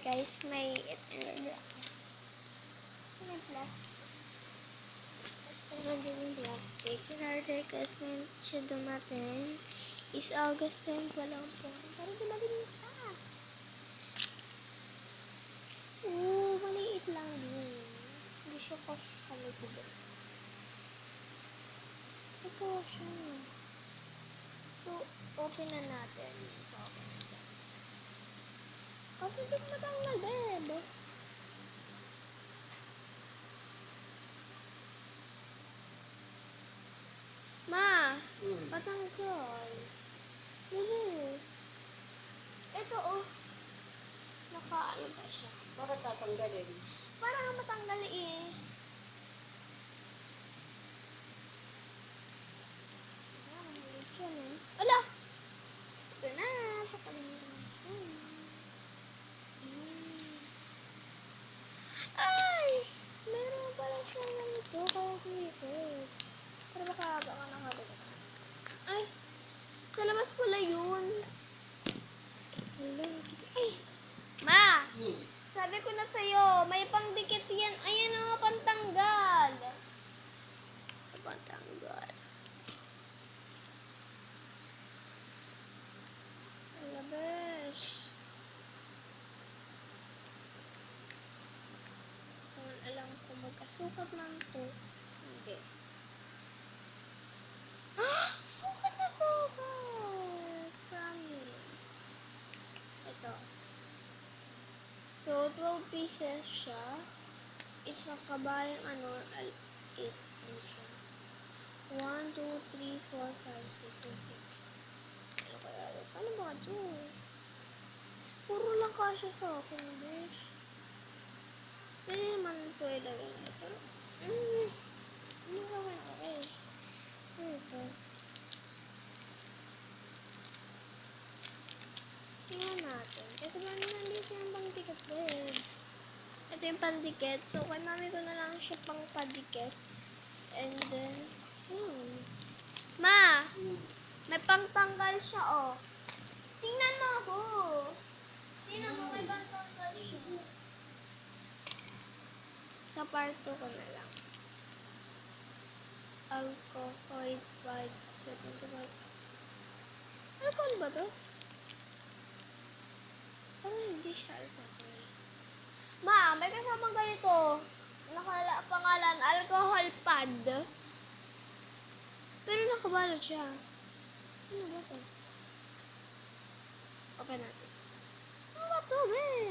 guys, may plastic. Basta din yung plastic. In-order kasi ngayon siya dumating. Is August 10 pa lang po. Pero dumating na siya. Maliit lang din. Hindi siya kasi sa likod. Ito siya. So, open na natin. Kasi di matanggal, babe. Ma, patanggal. Bilis. Ito, oh. Naka-ano pa siya. Bakit tatanggalin? Para nga matanggal eh. Maliit siya, no? Ala! Ito na. Pakalimutan na siya. Ay! Meron pala siya ganito. Kaya dito. Pero baka nakabalik. Ay! Sa labas pala yun. Ay! Ma! Sabi ko na sa'yo, may pangdikit yan. Ayan o, pantanggal. Pantanggal. Alabes. Kung alam ko magkasukat man to. Hindi. Ah! Sukat na sukat! Promise. Ito. So, 12 pieces siya. It's nakabayang 8 siya. 1, 2, 3, 4, 5, 6, 7, 8. Ano kaya? Paano ba ito? Puro lang kasya sa akin, besh. Pwede naman ito ilagay na. Pero, hindi naman ako, besh. Ito. Tingnan natin. Ito ba nandito yung pang-ticket, babe? Ito yung pandikit. So, kay mami ko na lang siya pang padikit. And then, Ma! May pangtanggal siya, oh. Tingnan mo ako. Tingnan mo, may pangtanggal siya. Sa part 2 ko na lang. Alcohol 5.75. Alcohol ba to? Parang hindi siya alcohol. Ma, may kasamang ganito. Pangalan, alcohol pad. Pero nakabalot siya. Ano ba to? Open natin. Ano ba to, babe?